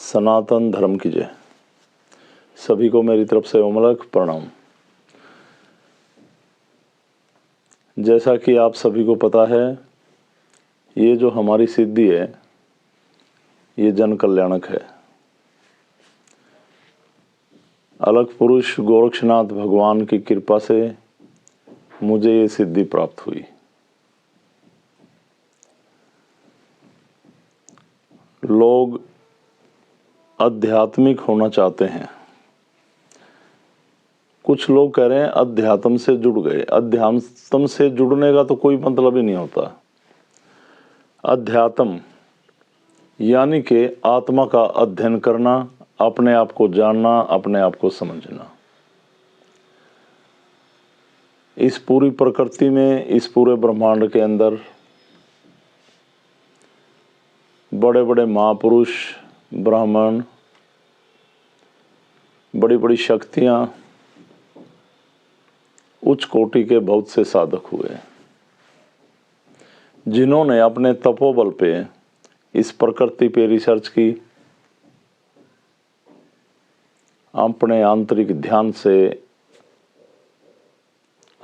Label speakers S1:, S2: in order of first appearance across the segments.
S1: सनातन धर्म की जय। सभी को मेरी तरफ से ओमलक प्रणाम। जैसा कि आप सभी को पता है, ये जो हमारी सिद्धि है ये जन कल्याणक है। अलग पुरुष गोरक्षनाथ भगवान की कृपा से मुझे ये सिद्धि प्राप्त हुई। लोग आध्यात्मिक होना चाहते हैं। कुछ लोग कह रहे हैं अध्यात्म से जुड़ गए। अध्यात्म से जुड़ने का तो कोई मतलब ही नहीं होता। अध्यात्म यानी कि आत्मा का अध्ययन करना, अपने आप को जानना, अपने आप को समझना। इस पूरी प्रकृति में, इस पूरे ब्रह्मांड के अंदर बड़े बड़े महापुरुष, ब्राह्मण, बड़ी बड़ी शक्तियां, उच्च कोटि के बहुत से साधक हुए जिन्होंने अपने तपोबल पे, इस प्रकृति पे रिसर्च की, अपने आंतरिक ध्यान से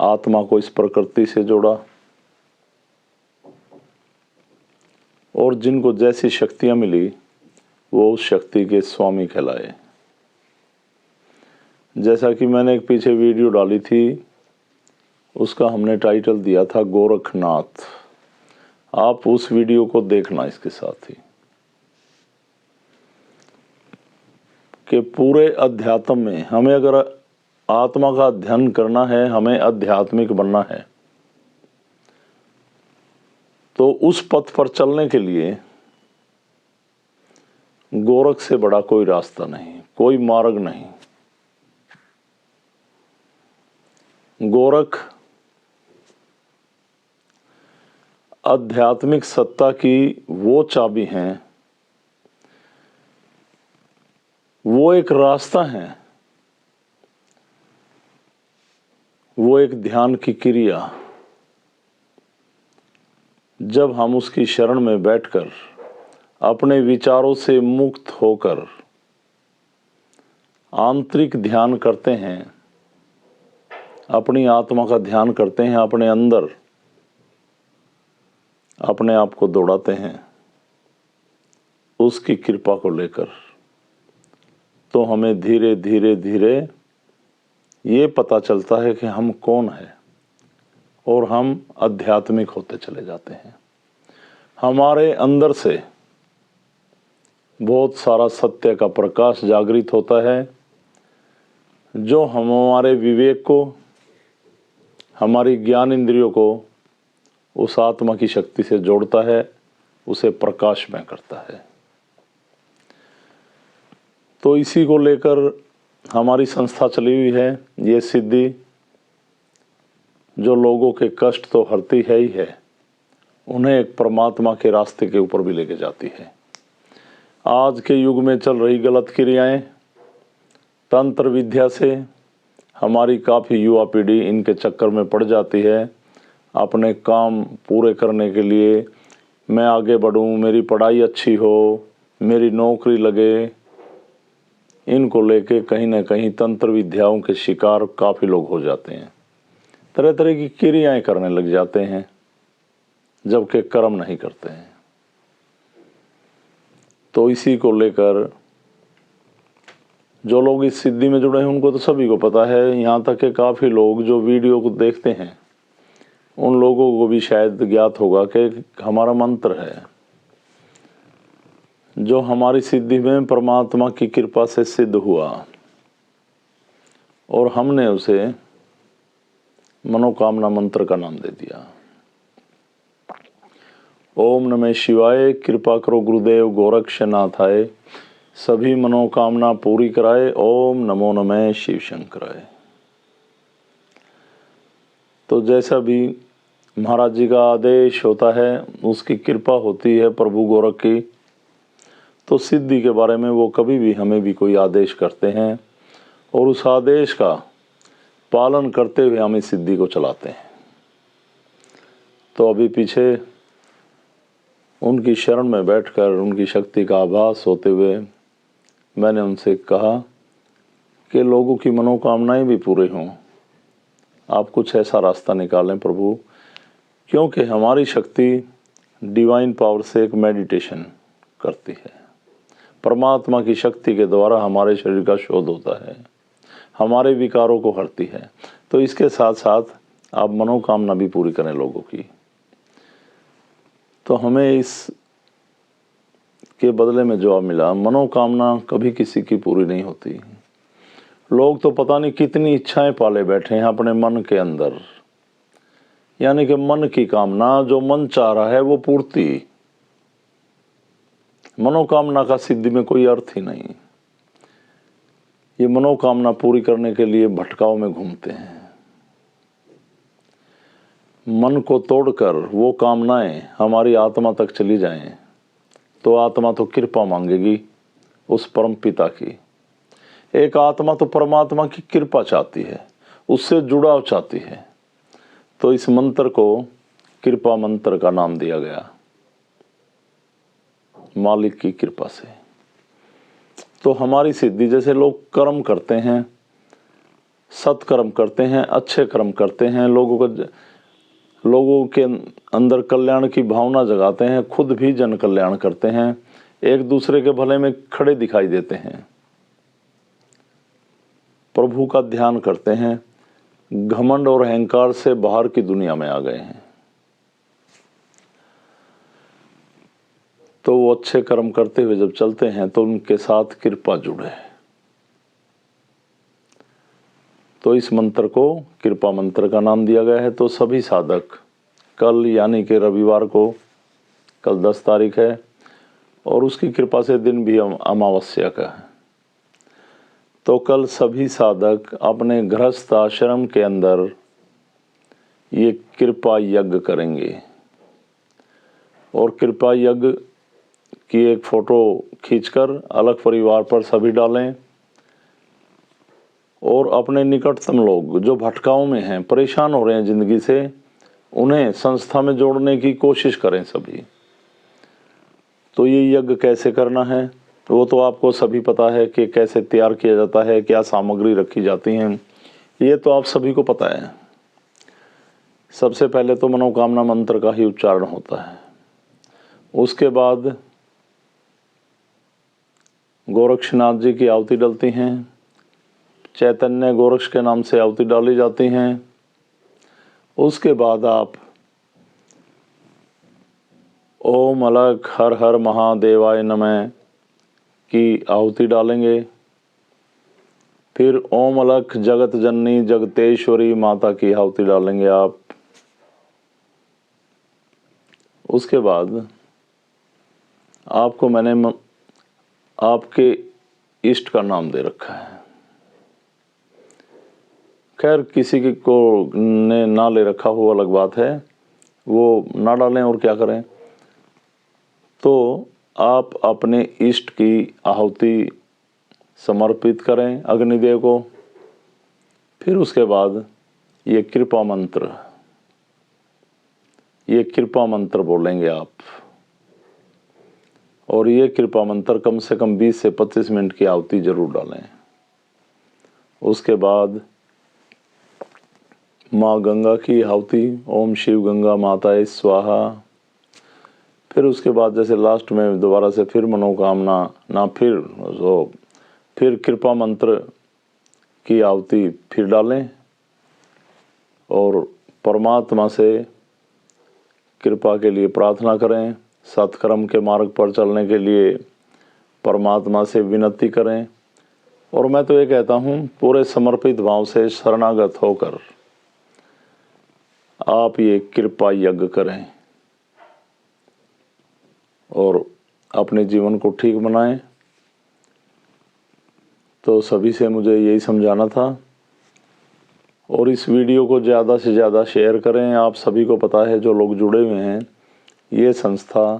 S1: आत्मा को इस प्रकृति से जोड़ा और जिनको जैसी शक्तियां मिली वो उस शक्ति के स्वामी कहलाए। जैसा कि मैंने एक पीछे वीडियो डाली थी, उसका हमने टाइटल दिया था गोरखनाथ। आप उस वीडियो को देखना इसके साथ ही, कि पूरे अध्यात्म में हमें अगर आत्मा का अध्ययन करना है, हमें आध्यात्मिक बनना है, तो उस पथ पर चलने के लिए गोरख से बड़ा कोई रास्ता नहीं, कोई मार्ग नहीं। गोरख आध्यात्मिक सत्ता की वो चाबी हैं, वो एक रास्ता है, वो एक ध्यान की क्रिया। जब हम उसकी शरण में बैठकर अपने विचारों से मुक्त होकर आंतरिक ध्यान करते हैं, अपनी आत्मा का ध्यान करते हैं, अपने अंदर अपने आप को दौड़ाते हैं उसकी कृपा को लेकर, तो हमें धीरे धीरे धीरे ये पता चलता है कि हम कौन है और हम आध्यात्मिक होते चले जाते हैं। हमारे अंदर से बहुत सारा सत्य का प्रकाश जागृत होता है, जो हमारे विवेक को, हमारी ज्ञान इंद्रियों को उस आत्मा की शक्ति से जोड़ता है, उसे प्रकाशमय करता है। तो इसी को लेकर हमारी संस्था चली हुई है। ये सिद्धि जो लोगों के कष्ट तो हरती है ही है, उन्हें एक परमात्मा के रास्ते के ऊपर भी लेके जाती है। आज के युग में चल रही गलत क्रियाएं, तंत्र विद्या से हमारी काफ़ी युवा पीढ़ी इनके चक्कर में पड़ जाती है। अपने काम पूरे करने के लिए, मैं आगे बढ़ूं, मेरी पढ़ाई अच्छी हो, मेरी नौकरी लगे, इनको लेके कहीं ना कहीं तंत्र विद्याओं के शिकार काफ़ी लोग हो जाते हैं। तरह तरह की क्रियाएं करने लग जाते हैं, जबकि कर्म नहीं करते हैं। तो इसी को लेकर जो लोग इस सिद्धि में जुड़े हैं उनको तो सभी को पता है। यहाँ तक कि काफ़ी लोग जो वीडियो को देखते हैं उन लोगों को भी शायद ज्ञात होगा कि हमारा मंत्र है जो हमारी सिद्धि में परमात्मा की कृपा से सिद्ध हुआ और हमने उसे मनोकामना मंत्र का नाम दे दिया। ओम नमः शिवाय। कृपा करो गुरुदेव गोरक्षनाथाय, सभी मनोकामना पूरी कराए। ओम नमो नमः शिव शंकराय। तो जैसा भी महाराज जी का आदेश होता है, उसकी कृपा होती है प्रभु गोरख की, तो सिद्धि के बारे में वो कभी भी हमें भी कोई आदेश करते हैं और उस आदेश का पालन करते हुए हम इस सिद्धि को चलाते हैं। तो अभी पीछे उनकी शरण में बैठकर उनकी शक्ति का आभास होते हुए मैंने उनसे कहा कि लोगों की मनोकामनाएं भी पूरी हों, आप कुछ ऐसा रास्ता निकालें प्रभु, क्योंकि हमारी शक्ति डिवाइन पावर से एक मेडिटेशन करती है। परमात्मा की शक्ति के द्वारा हमारे शरीर का शोध होता है, हमारे विकारों को हरती है। तो इसके साथ साथ आप मनोकामना भी पूरी करें लोगों की। तो हमें इस के बदले में जवाब मिला, मनोकामना कभी किसी की पूरी नहीं होती। लोग तो पता नहीं कितनी इच्छाएं पाले बैठे हैं अपने मन के अंदर, यानी कि मन की कामना, जो मन चाह रहा है वो पूर्ति। मनोकामना का सिद्धि में कोई अर्थ ही नहीं। ये मनोकामना पूरी करने के लिए भटकाव में घूमते हैं। मन को तोड़कर वो कामनाएं हमारी आत्मा तक चली जाएं, तो आत्मा तो कृपा मांगेगी उस परम पिता की। एक आत्मा तो परमात्मा की कृपा चाहती है, उससे जुड़ाव चाहती है। तो इस मंत्र को कृपा मंत्र का नाम दिया गया, मालिक की कृपा से। तो हमारी सिद्धि, जैसे लोग कर्म करते हैं, सत्कर्म करते हैं, अच्छे कर्म करते हैं, लोगों के अंदर कल्याण की भावना जगाते हैं, खुद भी जन कल्याण करते हैं, एक दूसरे के भले में खड़े दिखाई देते हैं, प्रभु का ध्यान करते हैं, घमंड और अहंकार से बाहर की दुनिया में आ गए हैं। तो वो अच्छे कर्म करते हुए जब चलते हैं तो उनके साथ कृपा जुड़े। तो इस मंत्र को कृपा मंत्र का नाम दिया गया है। तो सभी साधक कल यानी कि रविवार को, कल 10 तारीख है और उसकी कृपा से दिन भी अमावस्या का है, तो कल सभी साधक अपने गृहस्थ आश्रम के अंदर ये कृपा यज्ञ करेंगे। और कृपा यज्ञ की एक फोटो खींचकर अलग परिवार पर सभी डालें और अपने निकटतम लोग जो भटकाव में हैं, परेशान हो रहे हैं जिंदगी से, उन्हें संस्था में जोड़ने की कोशिश करें सभी। तो ये यज्ञ कैसे करना है वो तो आपको सभी पता है कि कैसे तैयार किया जाता है, क्या सामग्री रखी जाती हैं, ये तो आप सभी को पता है। सबसे पहले तो मनोकामना मंत्र का ही उच्चारण होता है। उसके बाद गोरक्षनाथ जी की आहुति डलती हैं, चैतन्य गोरक्ष के नाम से आहुति डाली जाती हैं। उसके बाद आप ओम अलग हर हर महादेवाय नमः की आहुति डालेंगे। फिर ओम अलग जगत जननी जगतेश्वरी माता की आहुति डालेंगे आप। उसके बाद आपको मैंने आपके इष्ट का नाम दे रखा है। खैर किसी को ने ना ले रखा हो अलग बात है, वो ना डालें और क्या करें। तो आप अपने इष्ट की आहुति समर्पित करें अग्निदेव को। फिर उसके बाद ये कृपा मंत्र बोलेंगे आप, और ये कृपा मंत्र कम से कम 20 से 25 मिनट की आहुति जरूर डालें। उसके बाद माँ गंगा की आहुति, ओम शिव गंगा माताए स्वाहा। फिर उसके बाद जैसे लास्ट में दोबारा से फिर मनोकामना ना, फिर कृपा मंत्र की आहुति फिर डालें और परमात्मा से कृपा के लिए प्रार्थना करें। सत्कर्म के मार्ग पर चलने के लिए परमात्मा से विनती करें। और मैं तो ये कहता हूँ, पूरे समर्पित भाव से शरणागत होकर आप ये कृपा यज्ञ करें और अपने जीवन को ठीक बनाएं। तो सभी से मुझे यही समझाना था। और इस वीडियो को ज़्यादा से ज़्यादा शेयर करें। आप सभी को पता है, जो लोग जुड़े हुए हैं, ये संस्था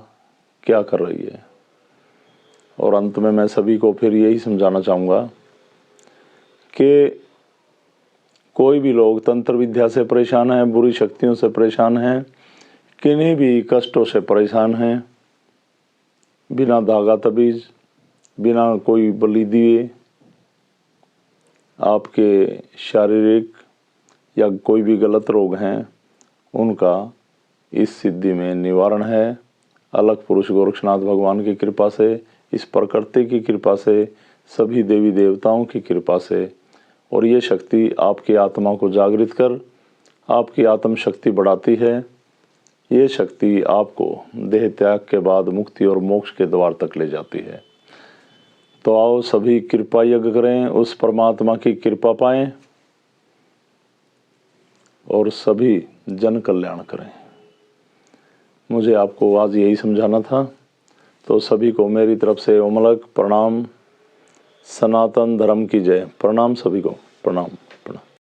S1: क्या कर रही है। और अंत में मैं सभी को फिर यही समझाना चाहूँगा कि कोई भी लोग तंत्र विद्या से परेशान हैं, बुरी शक्तियों से परेशान हैं, किन्हीं भी कष्टों से परेशान हैं, बिना धागा तबीज बिना कोई बलि दिए आपके शारीरिक या कोई भी गलत रोग हैं उनका इस सिद्धि में निवारण है। अलग पुरुष गोरक्षनाथ भगवान की कृपा से, इस प्रकृति की कृपा से, सभी देवी देवताओं की कृपा से, और ये शक्ति आपकी आत्मा को जागृत कर आपकी आत्म शक्ति बढ़ाती है। ये शक्ति आपको देह त्याग के बाद मुक्ति और मोक्ष के द्वार तक ले जाती है। तो आओ सभी कृपा यज्ञ करें, उस परमात्मा की कृपा पाएं और सभी जन कल्याण करें। मुझे आपको आज यही समझाना था। तो सभी को मेरी तरफ से ओमलक प्रणाम। सनातन धर्म की जय। प्रणाम सभी को, प्रणाम।